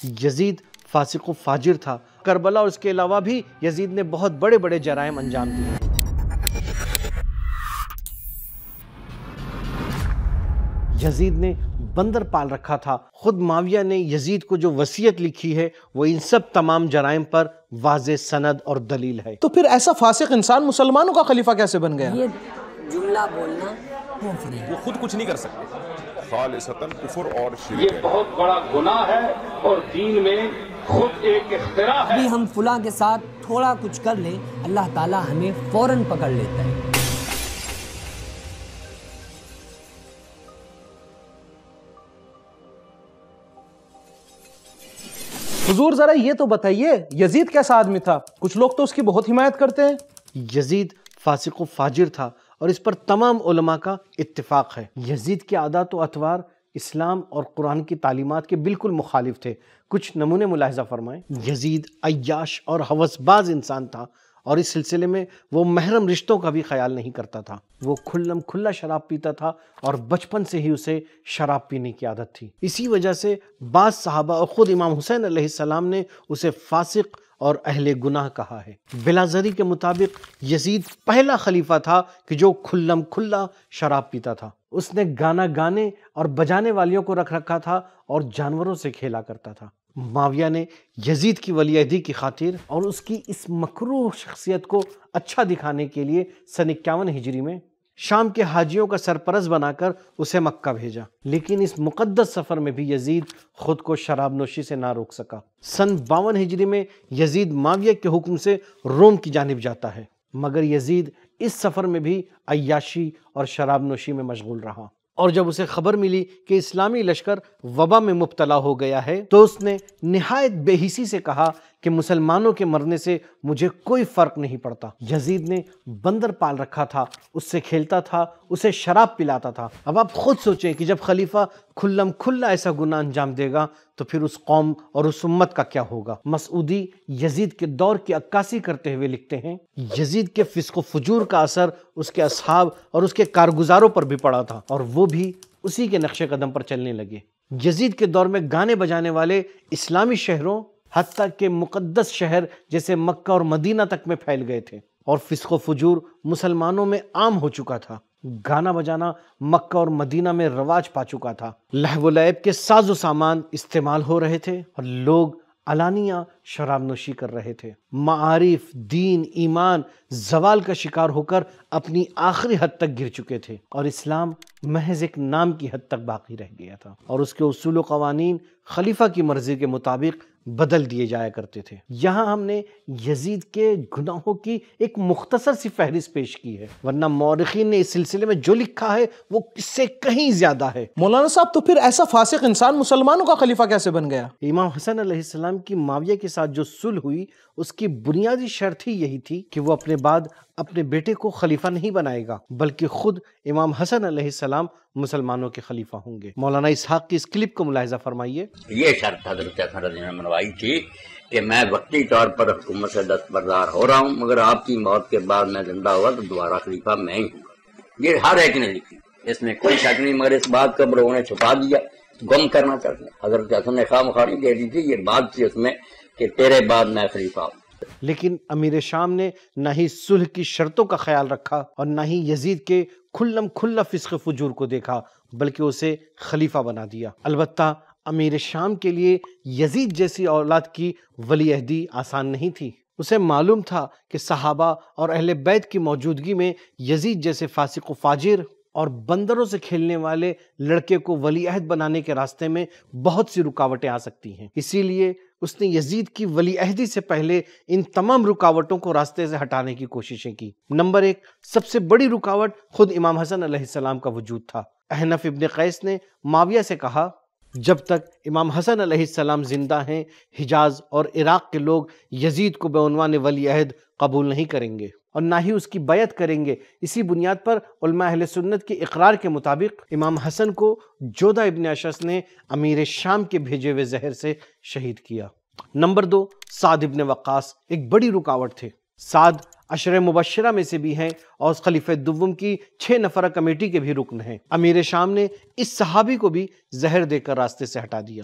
یزید فاسق و فاجر تھا۔ کربلا اور اس کے علاوہ بھی یزید نے بہت بڑے بڑے جرائم انجام دیے۔ یزید نے بندر پال رکھا تھا۔ خود معاویہ نے یزید کو جو وصیت لکھی ہے وہ ان سب تمام جرائم پر واضح سند اور دلیل ہے۔ تو پھر ایسا فاسق انسان مسلمانوں کا خلیفہ کیسے بن گیا؟ یہ جملہ بولنا کفر ہے۔ وہ خود کچھ نہیں کر سکتے، خالصتاً کفر اور شرک یہ بہت بڑا گناہ ہے اور دین میں خود ایک اختراع ہے۔ ابھی ہم فلاں کے ساتھ تھوڑا کچھ کر لیں، اللہ تعالیٰ ہمیں فوراً پکڑ لیتا ہے۔ حضور ذرا یہ تو بتائیے یزید کیسا آدمی تھا؟ کچھ لوگ تو اس کی بہت حمایت کرتے ہیں۔ یزید فاسق و فاجر تھا اور اس پر تمام علماء کا اتفاق ہے۔ یزید کے عادات و اطوار اسلام اور قرآن کی تعلیمات کے بالکل مخالف تھے۔ کچھ نمونے ملاحظہ فرمائیں۔ یزید عیاش اور ہوس باز انسان تھا اور اس سلسلے میں وہ محرم رشتوں کا بھی خیال نہیں کرتا تھا۔ وہ کھلم کھلا شراب پیتا تھا اور بچپن سے ہی اسے شراب پینے کی عادت تھی۔ اسی وجہ سے بعض صحابہ اور خود امام حسین علیہ السلام نے اسے فاسق اور اہل گناہ کہا ہے۔ بلازری کے مطابق یزید پہلا خلیفہ تھا کہ جو کھلم کھلا شراب پیتا تھا۔ اس نے گانا گانے اور بجانے والیوں کو رکھ رکھا تھا اور جانوروں سے کھیلا کرتا تھا۔ معاویہ نے یزید کی ولی عہدی کی خاطر اور اس کی اس مکروہ شخصیت کو اچھا دکھانے کے لیے سن 51 ہجری میں شام کے حاجیوں کا سرپرست بنا کر اسے مکہ بھیجا، لیکن اس مقدس سفر میں بھی یزید خود کو شراب نوشی سے نہ روک سکا۔ سن 52 ہجری میں یزید معاویہ کے حکم سے روم کی جانب جاتا ہے، مگر یزید اس سفر میں بھی عیاشی اور شراب نوشی میں مشغول رہا، اور جب اسے خبر ملی کہ اسلامی لشکر وبا میں مبتلا ہو گیا ہے تو اس نے نہایت بے حسی سے کہا کہ مسلمانوں کے مرنے سے مجھے کوئی فرق نہیں پڑتا۔ یزید نے بندر پال رکھا تھا، اس سے کھیلتا تھا، اسے شراب پلاتا تھا۔ اب آپ خود سوچیں کہ جب خلیفہ کھلم کھلا ایسا گناہ انجام دے گا تو پھر اس قوم اور اس امت کا کیا ہوگا؟ مسعودی یزید کے دور کی عکاسی کرتے ہوئے لکھتے ہیں، یزید کے فسق و فجور کا اثر اس کے اصحاب اور اس کے کارگزاروں پر بھی پڑا تھا، اور وہ بھی اسی کے نقش قدم پر چلنے لگے۔ یزید کے دور میں گانے بجانے والے اسلامی شہروں حتیٰ کہ مقدس شہر جیسے مکہ اور مدینہ تک میں پھیل گئے تھے، اور فسق و فجور مسلمانوں میں عام ہو چکا تھا۔ گانا بجانا مکہ اور مدینہ میں رواج پا چکا تھا۔ لہو و لعب کے ساز و سامان استعمال ہو رہے تھے اور لوگ علانیہ شراب نوشی کر رہے تھے۔ معارف، دین، ایمان زوال کا شکار ہو کر اپنی آخری حد تک گر چکے تھے، اور اسلام محض ایک نام کی حد تک باقی رہ گیا تھا، اور اس کے اصول و قوانین خلیفہ کی مرضی کے مطابق بدل دیے جایا کرتے تھے۔ یہاں ہم نے یزید کے گناہوں کی ایک مختصر سی فہرست پیش کی ہے، ورنہ مورخین نے اس سلسلے میں جو لکھا ہے وہ اس سے کہیں زیادہ ہے۔ مولانا صاحب تو پھر ایسا فاسق انسان مسلمانوں کا خلیفہ کیسے بن گیا؟ امام حسن علیہ السلام کی معاویہ کے ساتھ جو صلح ہوئی اس کی بنیادی شرط ہی یہی تھی کہ وہ اپنے بعد اپنے بیٹے کو خلیفہ نہیں بنائے گا، بلکہ خود امام حسن علیہ السلام مسلمانوں کے خلیفہ ہوں گے۔ مولانا اسحاق کی اس کلپ کو ملاحظہ فرمائیے۔ یہ شرط حضرت حسن رضی اللہ عنہ نے منوائی تھی کہ میں وقتی طور پر حکومت سے دستبردار ہو رہا ہوں، مگر آپ کی موت کے بعد میں زندہ ہوا تو دوبارہ خلیفہ میں ہی ہوں گا۔ یہ ہر ایک نے لکھی، اس میں کوئی شک نہیں، مگر اس بات کو لوگوں نے چھپا دیا، گم کرنا چاہتے ہیں۔ حضرت حسن نے خواہ مخواہ نہیں دے دی تھی، یہ بات تھی اس میں کہ تیرے بعد میں خلیفہ ہوں۔ لیکن امیر شام نے نہ ہی صلح کی شرطوں کا خیال رکھا اور نہ ہی یزید کے کھلم کھلا فسق فجور کو دیکھا، بلکہ اسے خلیفہ بنا دیا۔ البتہ امیر شام کے لیے یزید جیسی اولاد کی ولی عہدی آسان نہیں تھی۔ اسے معلوم تھا کہ صحابہ اور اہل بیت کی موجودگی میں یزید جیسے فاسق و فاجر اور بندروں سے کھیلنے والے لڑکے کو ولی عہد بنانے کے راستے میں بہت سی رکاوٹیں آ سکتی ہیں۔ اسی لیے اس نے یزید کی ولی عہدی سے پہلے ان تمام رکاوٹوں کو راستے سے ہٹانے کی کوششیں کی۔ نمبر 1، سب سے بڑی رکاوٹ خود امام حسن علیہ السلام کا وجود تھا۔ احنف ابن قیس نے معاویہ سے کہا، جب تک امام حسن علیہ السلام زندہ ہیں حجاز اور عراق کے لوگ یزید کو بعنوان ولی عہد قبول نہیں کریں گے اور نہ ہی اس کی بیعت کریں گے۔ اسی بنیاد پر علماء اہل سنت کے اقرار کے مطابق امام حسن کو جودہ ابن اشعث نے امیر شام کے بھیجے ہوئے زہر سے شہید کیا۔ نمبر 2، سعد ابن وقاص ایک بڑی رکاوٹ تھے۔ سعد عشرہ مبشرہ میں سے بھی ہیں اور خلیفہ دوم کی 6 نفرہ کمیٹی کے بھی رکن ہیں۔ امیر شام نے اس صحابی کو بھی زہر دے کر راستے سے ہٹا دیا۔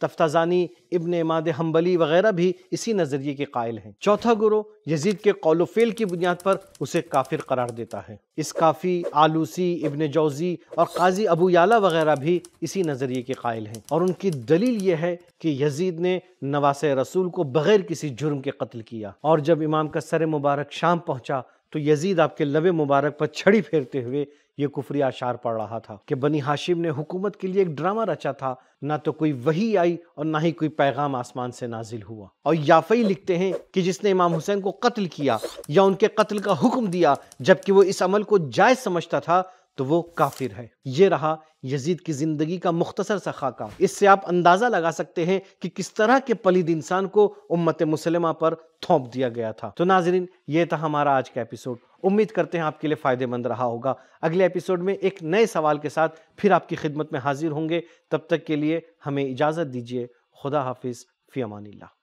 تفتازانی، ابن اماد حنبلی وغیرہ بھی اسی نظریے کے قائل ہیں۔ چوتھا گروہ یزید کے قول و فعل کی بنیاد پر اسے کافر قرار دیتا ہے۔ اسکافی، آلوسی، ابن جوزی اور قاضی ابو یعلا وغیرہ بھی اسی نظریے کے قائل ہیں، اور ان کی دلیل یہ ہے کہ یزید نے نواسہ رسول کو بغیر کسی جرم کے قتل کیا، اور جب امام کا سر مبارک شام پہنچا تو یزید آپ کے لب مبارک پر چھڑی پھیرتے ہوئے یہ کفری اشعار پڑھ رہا تھا کہ بنی ہاشم نے حکومت کے لیے ایک ڈرامہ رچا تھا، نہ تو کوئی وحی آئی اور نہ ہی کوئی پیغام آسمان سے نازل ہوا۔ اور یافعی لکھتے ہیں کہ جس نے امام حسین کو قتل کیا یا ان کے قتل کا حکم دیا جبکہ وہ اس عمل کو جائز سمجھتا تھا تو وہ کافر ہے۔ یہ رہا یزید کی زندگی کا مختصر سا خاکہ۔ اس سے آپ اندازہ لگا سکتے ہیں کہ کس طرح کے پلید انسان کو امت مسلمہ پر تھوپ دیا گیا تھا۔ تو ناظرین، یہ تھا ہمارا آج کا ایپیسوڈ۔ امید کرتے ہیں آپ کے لیے فائدہ مند رہا ہوگا۔ اگلے ایپیسوڈ میں ایک نئے سوال کے ساتھ پھر آپ کی خدمت میں حاضر ہوں گے۔ تب تک کے لیے ہمیں اجازت دیجیے۔ خدا حافظ، فی امان اللہ۔